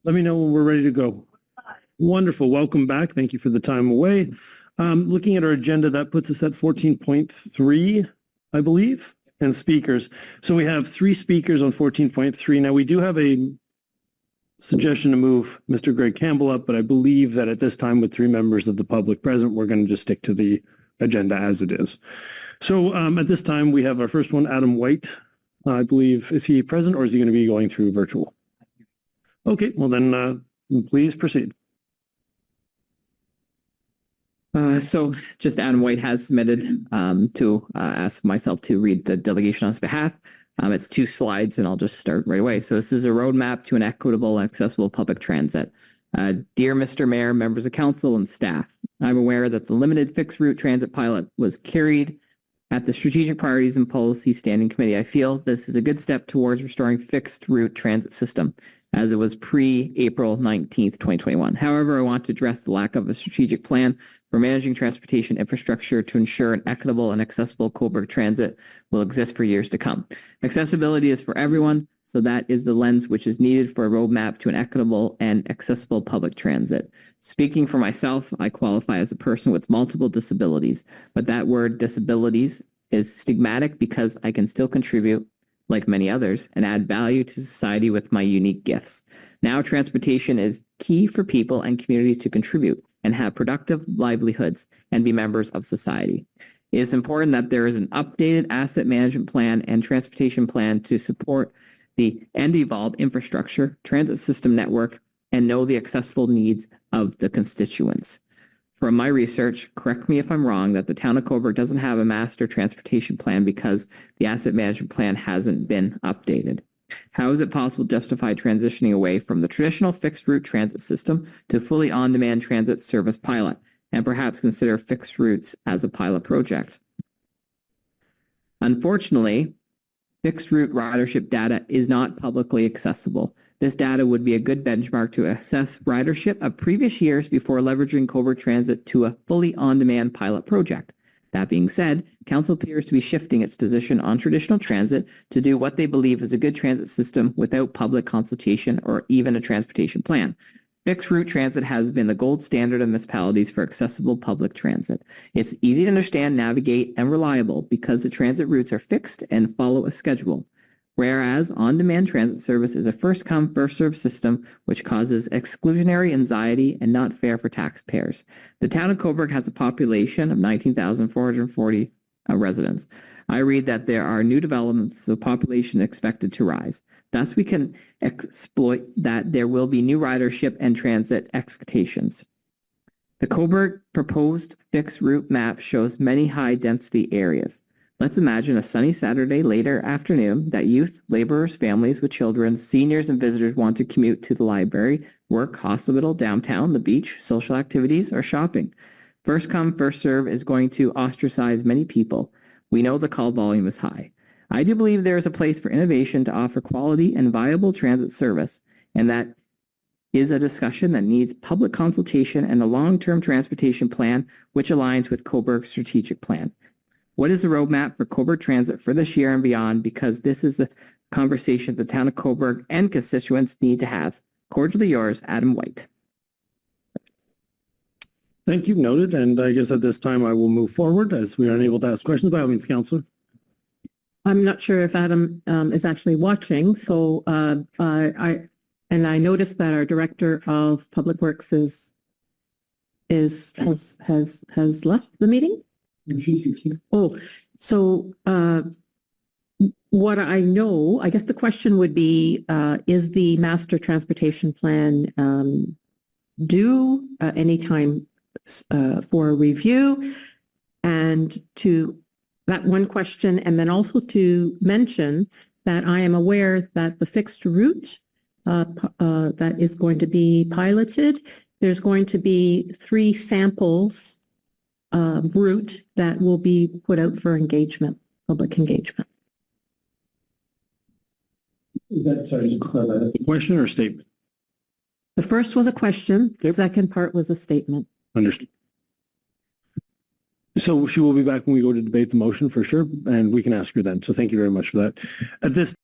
Let me know when we're ready to go. Wonderful. Welcome back. Thank you for the time away. Looking at our agenda, that puts us at 14.3, I believe, and speakers. So we have 3 speakers on 14.3. Now, we do have a suggestion to move Mr. Greg Campbell up, but I believe that at this time, with 3 members of the public present, we're going to just stick to the agenda as it is. So at this time, we have our first one, Adam White. I believe, is he present or is he going to be going through virtual? Okay, well then, please proceed. So just Adam White has submitted to ask myself to read the delegation on his behalf. It's 2 slides and I'll just start right away. So this is a roadmap to an equitable and accessible public transit. Dear Mr. Mayor, members of council and staff, I'm aware that the limited fixed route transit pilot was carried at the Strategic Priorities and Policy Standing Committee. I feel this is a good step towards restoring fixed route transit system as it was pre-April 19th, 2021. However, I want to address the lack of a strategic plan for managing transportation infrastructure to ensure an equitable and accessible Cobourg transit will exist for years to come. Accessibility is for everyone, so that is the lens which is needed for a roadmap to an equitable and accessible public transit. Speaking for myself, I qualify as a person with multiple disabilities, but that word disabilities is stigmatic because I can still contribute, like many others, and add value to society with my unique gifts. Now, transportation is key for people and communities to contribute and have productive livelihoods and be members of society. It is important that there is an updated asset management plan and transportation plan to support the and evolve infrastructure, transit system network, and know the accessible needs of the constituents. From my research, correct me if I'm wrong, that the Town of Cobourg doesn't have a master transportation plan because the asset management plan hasn't been updated. How is it possible to justify transitioning away from the traditional fixed route transit system to fully on-demand transit service pilot, and perhaps consider fixed routes as a pilot project? Unfortunately, fixed route ridership data is not publicly accessible. This data would be a good benchmark to assess ridership of previous years before leveraging Cobourg Transit to a fully on-demand pilot project. That being said, Council appears to be shifting its position on traditional transit to do what they believe is a good transit system without public consultation or even a transportation plan. Fixed route transit has been the gold standard of municipalities for accessible public transit. It's easy to understand, navigate, and reliable because the transit routes are fixed and follow a schedule. Whereas on-demand transit service is a first-come, first-served system which causes exclusionary anxiety and not fair for taxpayers. The Town of Cobourg has a population of 19,440 residents. I read that there are new developments, so population expected to rise. Thus, we can exploit that there will be new ridership and transit expectations. The Cobourg proposed fixed route map shows many high-density areas. Let's imagine a sunny Saturday later afternoon that youth, laborers, families with children, seniors, and visitors want to commute to the library, work, hospital, downtown, the beach, social activities, or shopping. First come, first serve is going to ostracize many people. We know the call volume is high. I do believe there is a place for innovation to offer quality and viable transit service, and that is a discussion that needs public consultation and a long-term transportation plan which aligns with Cobourg's strategic plan. What is the roadmap for Cobourg Transit for this year and beyond? Because this is a conversation the Town of Cobourg and constituents need to have. Cordially yours, Adam White. Thank you, noted. And I guess at this time I will move forward as we are unable to ask questions. By all means, Councillor. I'm not sure if Adam is actually watching, so I noticed that our Director of Public Works has left the meeting. Oh, so what I know, I guess the question would be, is the master transportation plan due anytime for a review? And to that one question, and then also to mention that I am aware that the fixed route that is going to be piloted, there's going to be 3 samples route that will be put out for engagement, public engagement. Is that, sorry, a question or a statement? The first was a question. Yep. The second part was a statement. Understood. So she will be back when we go to debate the motion for sure, and we can ask her then. So thank you very much for that. At this